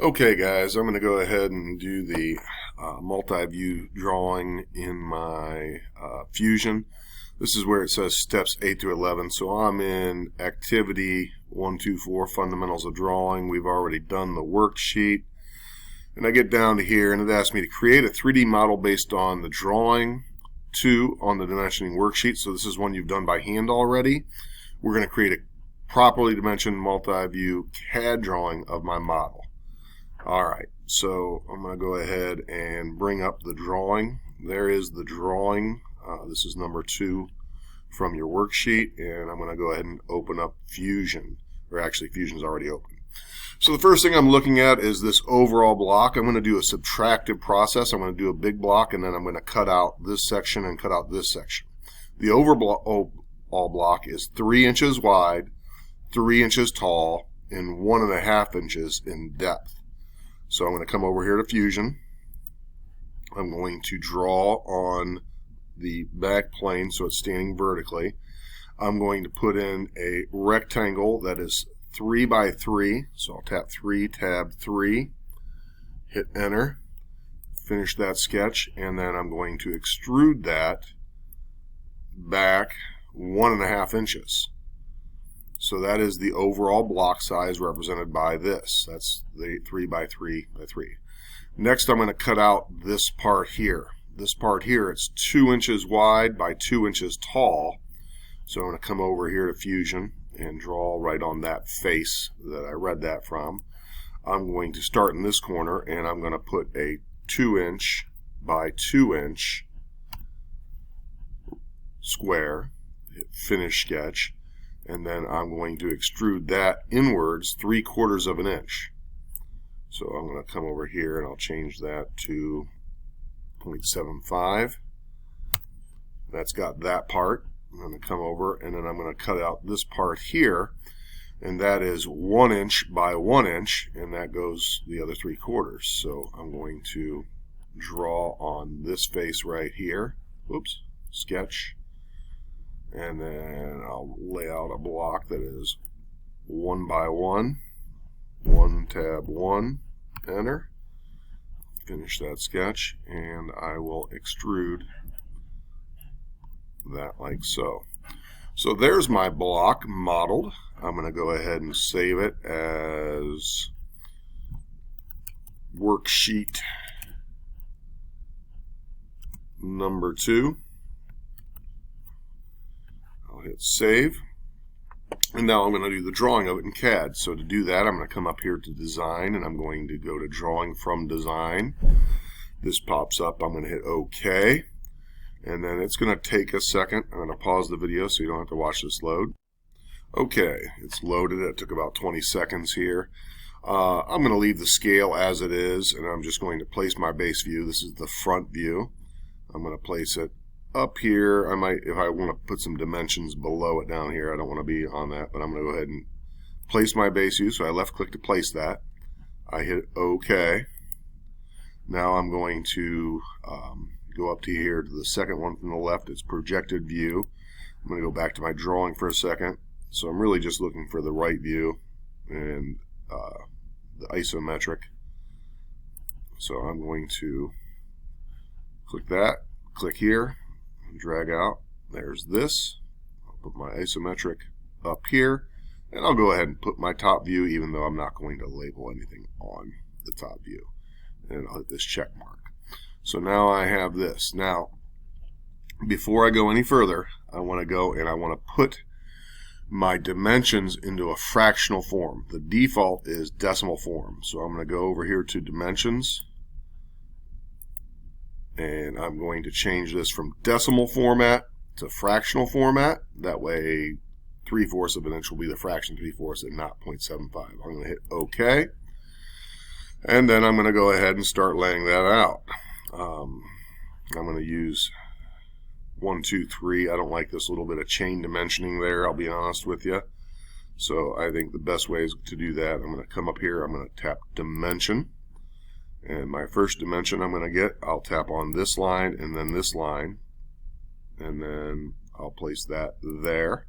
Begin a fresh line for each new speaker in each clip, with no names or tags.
Okay guys, I'm going to go ahead and do the multi-view drawing in my Fusion. This is where it says steps 8 to 11. So I'm in activity 1, 2, 4, fundamentals of drawing. We've already done the worksheet. And I get down to here and it asks me to create a 3D model based on the drawing 2 on the dimensioning worksheet. So this is one you've done by hand already. We're going to create a properly dimensioned multi-view CAD drawing of my model. Alright, so I'm going to go ahead and bring up the drawing. There is the drawing. This is number 2 from your worksheet, and I'm going to go ahead and open up Fusion. Or actually, Fusion's already open. So the first thing I'm looking at is this overall block. I'm going to do a subtractive process. I'm going to do a big block, and then I'm going to cut out this section and cut out this section. The overall block is 3 inches wide, 3 inches tall, and 1.5 inches in depth. So I'm going to come over here to Fusion. I'm going to draw on the back plane so it's standing vertically. I'm going to put in a rectangle that is 3 by 3. So I'll tap 3, tab 3, hit enter, finish that sketch, and then I'm going to extrude that back 1.5 inches. So that is the overall block size represented by this. That's the 3 by 3 by 3. Next, I'm going to cut out this part here. This part here, it's 2 inches wide by 2 inches tall. So I'm going to come over here to Fusion and draw right on that face that I read that from. I'm going to start in this corner and I'm going to put a 2-inch by 2-inch square, hit finish sketch. And then I'm going to extrude that inwards 3/4 of an inch. So I'm going to come over here and I'll change that to 0.75. That's got that part. I'm going to come over and then I'm going to cut out this part here, and that is 1 inch by 1 inch, and that goes the other 3/4. So I'm going to draw on this face right here. Whoops, sketch. And then I'll lay out a block that is 1 by 1, 1 tab 1, enter, finish that sketch, and I will extrude that like so. So there's my block modeled. I'm going to go ahead and save it as worksheet number 2. Hit save, and now I'm going to do the drawing of it in CAD. So to do that, I'm going to come up here to design and I'm going to go to drawing from design. This pops up. I'm going to hit OK, and then it's going to take a second. I'm going to pause the video so you don't have to watch this load. Okay, it's loaded. It took about 20 seconds here. I'm going to leave the scale as it is, and I'm just going to place my base view. This is the front view. I'm going to place it up here. I might, if I want to put some dimensions below it down here, I don't want to be on that, but I'm going to go ahead and place my base view. So I left click to place that. I hit OK. Now I'm going to go up to here to the second one from the left. It's projected view. I'm going to go back to my drawing for a second. So I'm really just looking for the right view and the isometric. So I'm going to click that, click here, drag out. There's this. I'll put my isometric up here, and I'll go ahead and put my top view, even though I'm not going to label anything on the top view. And I'll hit this check mark. So now I have this. Now, before I go any further, I want to go and I want to put my dimensions into a fractional form. The default is decimal form. So I'm going to go over here to dimensions, and I'm going to change this from decimal format to fractional format. That way 3/4 of an inch will be the fraction 3/4 and not 0.75. I'm going to hit OK, and then I'm going to go ahead and start laying that out. I'm going to use 1, 2, 3. I don't like this little bit of chain dimensioning there, I'll be honest with you. So I think the best way is to do that. I'm going to come up here, I'm going to tap dimension. And my first dimension I'm going to get, I'll tap on this line and then this line, and then I'll place that there.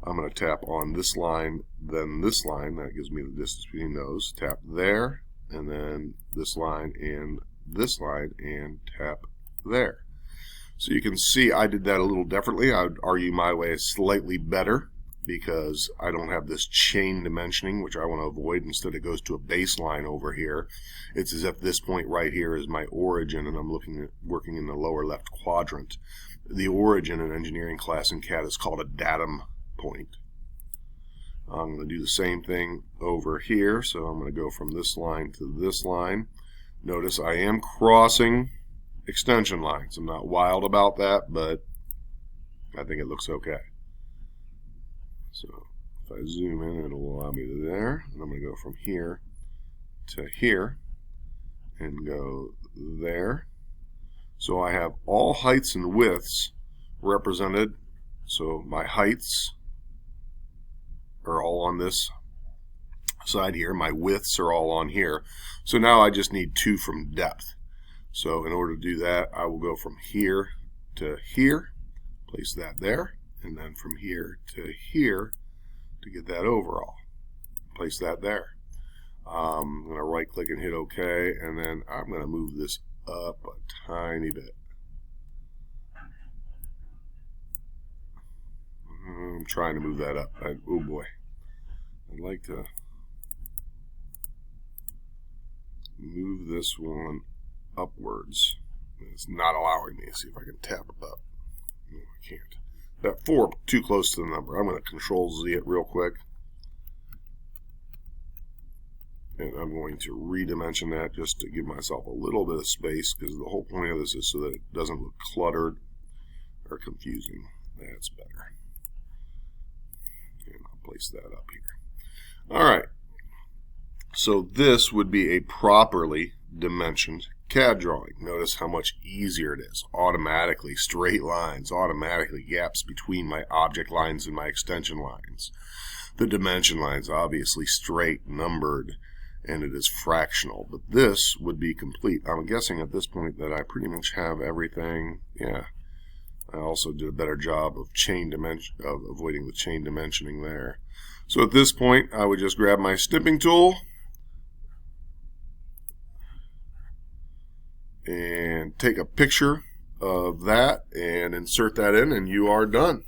I'm going to tap on this line, then this line. That gives me the distance between those. Tap there, and then this line and this line, and tap there. So you can see I did that a little differently. I would argue my way is slightly better because I don't have this chain dimensioning, which I want to avoid. Instead, it goes to a baseline over here. It's as if this point right here is my origin, and I'm working in the lower left quadrant. The origin in engineering class in CAD is called a datum point. I'm going to do the same thing over here. So I'm going to go from this line to this line. Notice I am crossing extension lines. I'm not wild about that, but I think it looks okay. So if I zoom in, it'll allow me to there. And I'm going to go from here to here and go there. So I have all heights and widths represented. So my heights are all on this side here. My widths are all on here. So now I just need 2 from depth. So in order to do that, I will go from here to here, place that there, and then from here to here to get that overall. Place that there. I'm going to right click and hit OK, and then I'm going to move this up a tiny bit. I'm trying to move that up. Oh boy. I'd like to move this one upwards. It's not allowing me. See if I can tap it up. No, I can't. That 4 too close to the number. I'm going to Control Z it real quick. And I'm going to redimension that just to give myself a little bit of space, because the whole point of this is so that it doesn't look cluttered or confusing. That's better. And I'll place that up here. Alright. So this would be a properly dimensioned CAD drawing. Notice how much easier it is. Automatically straight lines, automatically gaps between my object lines and my extension lines. The dimension lines obviously straight, numbered, and it is fractional. But this would be complete. I'm guessing at this point that I pretty much have everything. Yeah. I also did a better job of avoiding the chain dimensioning there. So at this point, I would just grab my snipping tool and take a picture of that and insert that in, and you are done.